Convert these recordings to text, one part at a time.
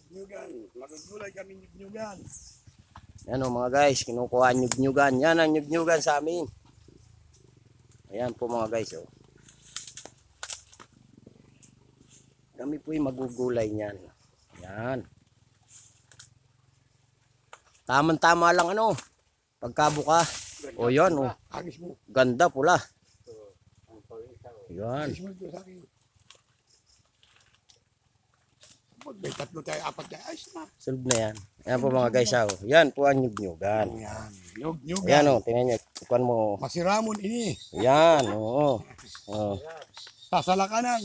Nyugan. Magugulay kami nyugan. Yan o mga guys, kinukuha nyug-nyugan. Yan ang nyug-nyugan sa amin. Ayan po mga guys o. Kami po yung magugulay niyan. Yan. Tama-tama lang ano. Pagkabuka. O yan o. Agis mo. Ganda pula. Yan. Agis mo ito sa akin. Pag may 3 tayo, 4 tayo, ayos na. Solve na yan. Yan po mga guys o. Yan po ang nyug-nyugan. Yan. Nyugan. Ayan o. Tingnan nyo. Ikuan mo. Masiramon ini. Yan. Oo. Oh. Sasalakanan.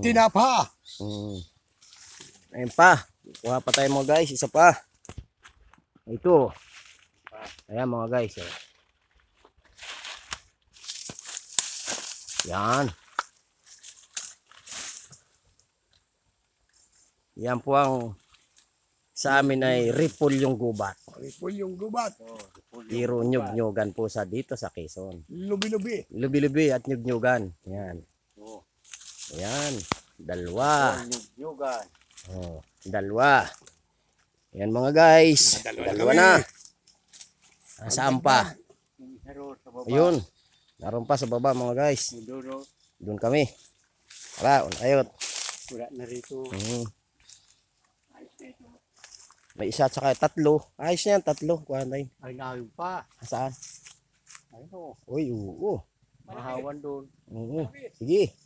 Tinapa. Ayun pa. Kuha pa tayo mga guys. Isa pa. Ito. Ayan mga guys. Oh. Yan. Yan po ang sa amin ay ripol yung gubat. Ripol yung gubat. Pero nyug-nyugan po sa dito sa Quezon. Lubi-lubi. Lubi-lubi at nyug-nyugan. Yan. Yan. Dalawa. Nyugan. Oh, dalawa. Yan mga guys. Dalawa na. Saan pa? Ayun. Naroon pa sa baba mga guys. Doon kami. Tara, unayot. Wala na rito. May isa at saka 3. Ayos na yan, 3. Kuhanay. Ay, nahin pa. Saan? Ayun o. Uy, oo. Mahawan doon. Oo. Sige.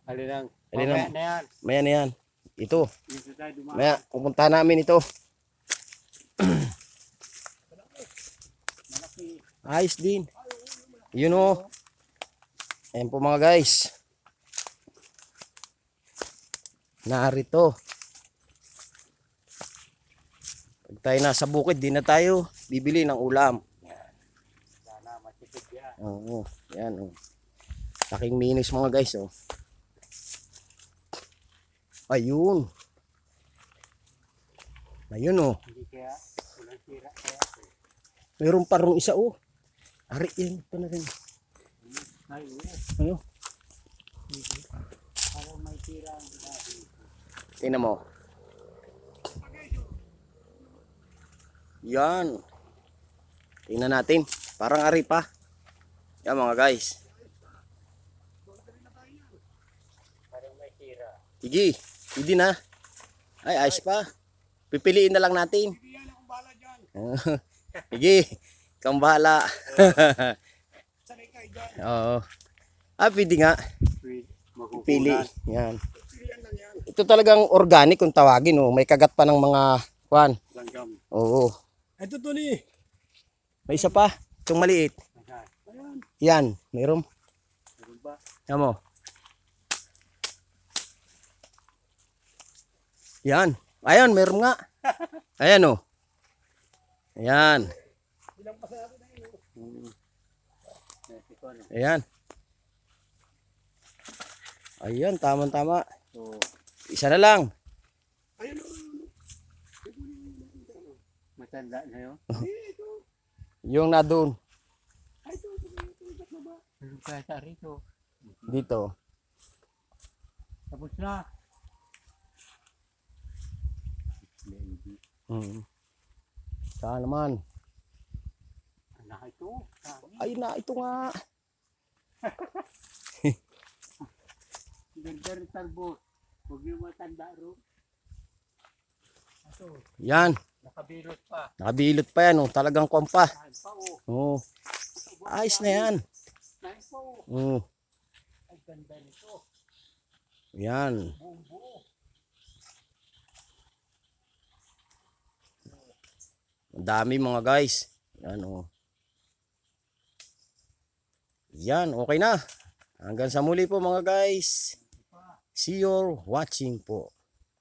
Alinang. Alinang. Na yan. Maya na yan. Ito. Dito tayo dumaan. Maya, pupunta namin ito. Ayos din. Yun o. Ayan po mga guys. Narito. Pag tayo nasa bukid, di na tayo bibili ng ulam. Sana matipid yan. Oo. Yan o. Laking minis mga guys o. Ayun. Ayun o. Hindi kaya, walang tira kaya. Mayroon pa rin isa o. Ari yan. Ito na rin. Ay, Ano? parang may tira. Tingnan mo. Yan. Tingnan natin. Parang ari pa. Yan mga guys. Parang may tira. Sige. Hindi na. Ay, ayos pa. Pipiliin na lang natin. Sige yan akong bala dyan. Sige. Kang bahala. Sanay kayo dyan. Oo. Pwede nga. Pili. Yan. Pilihan lang yan. Ito talagang organic kung tawagin. Oh. May kagat pa ng mga kwan. Langgam. Oo. Ito to ni. May isa pa. Itong maliit. Ayan. Yan. Mayroon. Meron ba? Yan mo. Yan. Ayun, meron nga. Ayan o. Ayan. Ilang pasado na yun. Ayan. Ayan, tama-tama. Isa na lang. Ayun o. Matanda na yun? Yung na doon. Ay, ito. Meron kaya sa rito. Dito. Tapos na. Saan naman? Anak ito. Ay na, ito nga. Ganda rin talbos. Huwag yung matanda ro. Ito. Yan. Nakabilot pa. Nakabilot pa yan. Oh. Talagang kwampa. Saan pa o. Oh. Ayos na yan. Saan pa o. Oh. Ay ganda nito. Yan. Buong buo. Ang dami mga guys. Yan oh. Yan, okay na. Hanggang sa muli po mga guys. See you watching po.